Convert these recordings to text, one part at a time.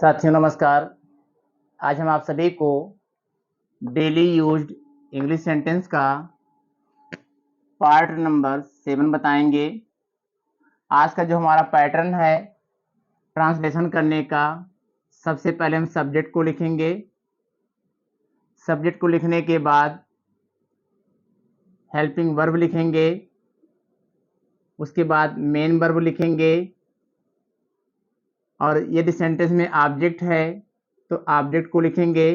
साथियों नमस्कार। आज हम आप सभी को डेली यूज्ड इंग्लिश सेंटेंस का पार्ट नंबर 7 बताएंगे। आज का जो हमारा पैटर्न है ट्रांसलेशन करने का, सबसे पहले हम सब्जेक्ट को लिखेंगे। सब्जेक्ट को लिखने के बाद हेल्पिंग वर्ब लिखेंगे, उसके बाद मेन वर्ब लिखेंगे, और यदि सेंटेंस में ऑब्जेक्ट है तो ऑब्जेक्ट को लिखेंगे,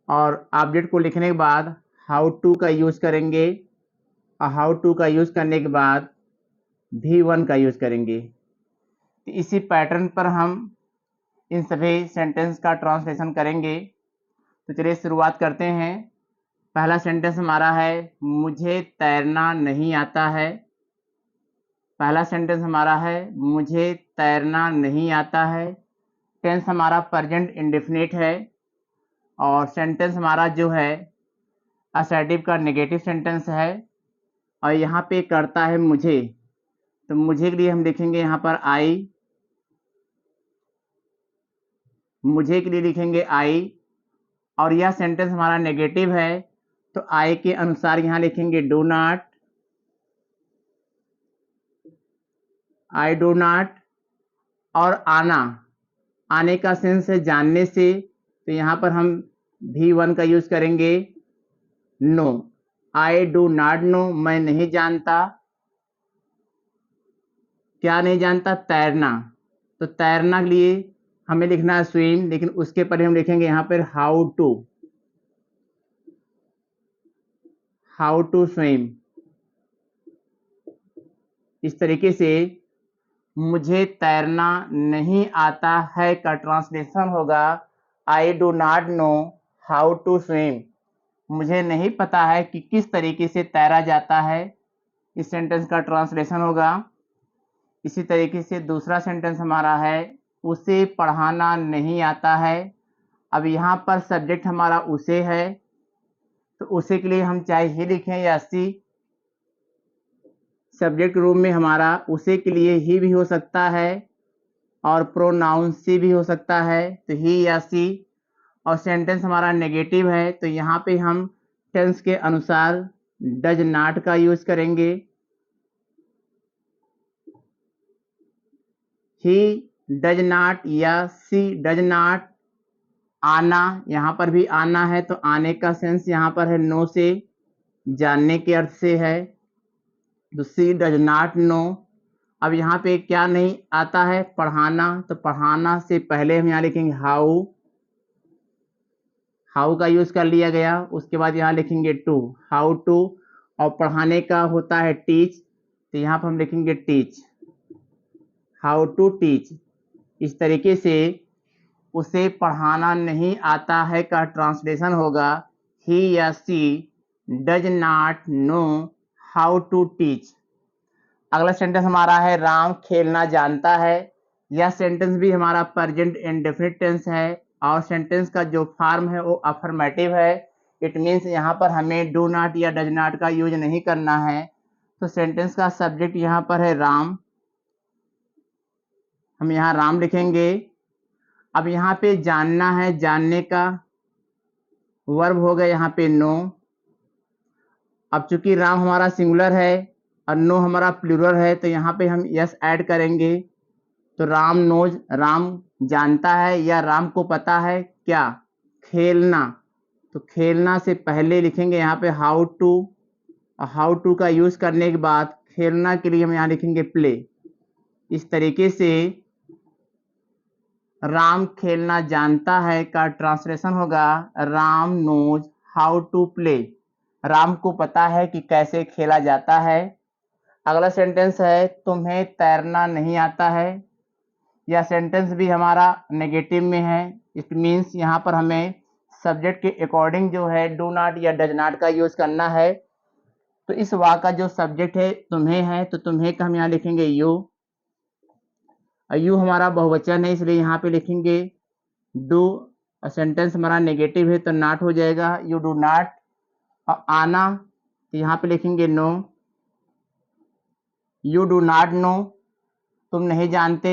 और ऑब्जेक्ट को लिखने के बाद हाउ टू का यूज़ करेंगे, और हाउ टू का यूज़ करने के बाद V1 का यूज़ करेंगे। तो इसी पैटर्न पर हम इन सभी सेंटेंस का ट्रांसलेशन करेंगे। तो चलिए शुरुआत करते हैं। पहला सेंटेंस हमारा है मुझे तैरना नहीं आता है। पहला सेंटेंस हमारा है मुझे तैरना नहीं आता है। टेंस हमारा प्रेजेंट इंडेफिनिट है, और सेंटेंस हमारा जो है असर्टिव का नेगेटिव सेंटेंस है, और यहाँ पे करता है मुझे। तो मुझे के लिए हम लिखेंगे यहाँ पर आई, मुझे के लिए लिखेंगे आई, और यह सेंटेंस हमारा नेगेटिव है तो आई के अनुसार यहाँ लिखेंगे do not, I do not. और आना, आने का सेंस है जानने से, तो यहाँ पर हम V1 का यूज करेंगे know. I do not know, मैं नहीं जानता। क्या नहीं जानता? तैरना। तो तैरना के लिए हमें लिखना है स्विम, लेकिन उसके पहले हम लिखेंगे यहाँ पर how to, how to swim. इस तरीके से मुझे तैरना नहीं आता है का ट्रांसलेशन होगा I do not know how to swim. मुझे नहीं पता है कि किस तरीके से तैरा जाता है। इस सेंटेंस का ट्रांसलेशन होगा। इसी तरीके से दूसरा सेंटेंस हमारा है उसे पढ़ाना नहीं आता है। अब यहाँ पर सब्जेक्ट हमारा उसे है, तो उसे के लिए हम चाहे ही लिखें या सी। सब्जेक्ट रूप में हमारा उसे के लिए ही भी हो सकता है, और प्रोनाउन सी भी हो सकता है, तो ही या सी। और सेंटेंस हमारा नेगेटिव है, तो यहाँ पे हम टेंस के अनुसार डज नॉट का यूज करेंगे। ही डज नॉट या सी डज नॉट। आना, यहाँ पर भी आना है, तो आने का सेंस यहाँ पर है नो से, जानने के अर्थ से है, तो सी डज नॉट नो। अब यहाँ पे क्या नहीं आता है? पढ़ाना। तो पढ़ाना से पहले हम यहाँ लिखेंगे हाउ, हाउ का यूज कर लिया गया। उसके बाद यहाँ लिखेंगे टू, हाउ टू। और पढ़ाने का होता है टीच, तो यहाँ पर हम लिखेंगे टीच, हाउ टू टीच। इस तरीके से उसे पढ़ाना नहीं आता है का ट्रांसलेशन होगा ही या she does not know how to teach. अगला सेंटेंस हमारा है राम खेलना जानता है। यह सेंटेंस भी हमारा प्रेजेंट इंडेफिनिट टेंस है, और सेंटेंस का जो फॉर्म है वो अफर्मेटिव है। इट मीन्स यहाँ पर हमें डू नॉट या डज नॉट का यूज नहीं करना है। तो सेंटेंस का सब्जेक्ट यहाँ पर है राम, हम यहाँ राम लिखेंगे। अब यहाँ पे जानना है, जानने का वर्ब हो गया यहाँ पे नो। अब चूंकि राम हमारा सिंगुलर है और नो हमारा प्लूरल है, तो यहाँ पे हम यस ऐड करेंगे। तो राम नोज, राम जानता है या राम को पता है क्या? खेलना। तो खेलना से पहले लिखेंगे यहाँ पे हाउ टू, और हाउ टू का यूज करने के बाद खेलना के लिए हम यहाँ लिखेंगे प्ले। इस तरीके से राम खेलना जानता है का ट्रांसलेशन होगा Ram knows how to play. Ram को पता है कि कैसे खेला जाता है। अगला सेंटेंस है तुम्हें तैरना नहीं आता है। यह सेंटेंस भी हमारा नेगेटिव में है। इट मीन्स यहाँ पर हमें सब्जेक्ट के अकॉर्डिंग जो है डू नॉट या डज नॉट का यूज करना है। तो इस वाक्य का जो सब्जेक्ट है तुम्हें है, तो तुम्हें का हम यहाँ लिखेंगे यू। यू हमारा बहुवचन है, इसलिए यहाँ पे लिखेंगे डू। सेंटेंस हमारा नेगेटिव है तो नॉट हो जाएगा, यू डू नॉट। और आना, तो यहाँ पे लिखेंगे know, you do not know. तुम नहीं जानते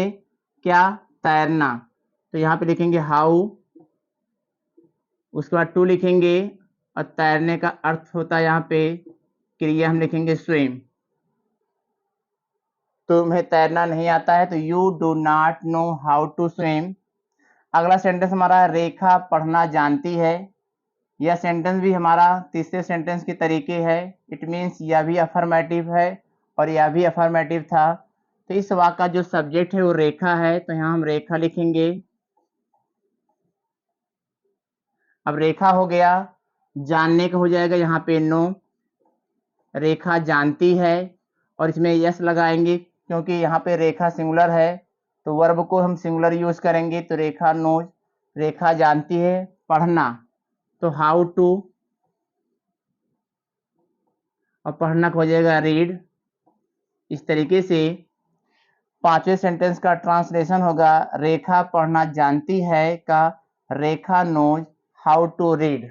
क्या? तैरना। तो यहाँ पे लिखेंगे हाउ, उसके बाद टू लिखेंगे, और तैरने का अर्थ होता है यहाँ पे क्रिया हम लिखेंगे स्विम। तुम्हें तैरना नहीं आता है तो you do not know how to swim. अगला सेंटेंस हमारा रेखा पढ़ना जानती है। यह सेंटेंस भी हमारा तीसरे सेंटेंस के तरीके है। इट मीन्स यह भी अफर्मेटिव है और यह भी अफर्मेटिव था। तो इस वाक्य का जो सब्जेक्ट है वो रेखा है, तो यहाँ हम रेखा लिखेंगे। अब रेखा हो गया, जानने का हो जाएगा यहाँ पे नो। रेखा जानती है, और इसमें यस लगाएंगे क्योंकि यहाँ पे रेखा सिंगुलर है, तो वर्ब को हम सिंगुलर यूज करेंगे। तो रेखा नोज, रेखा जानती है। पढ़ना, तो हाउ टू, और पढ़ना हो जाएगा रीड। इस तरीके से पांचवें सेंटेंस का ट्रांसलेशन होगा, रेखा पढ़ना जानती है का रेखा नोज हाउ टू रीड।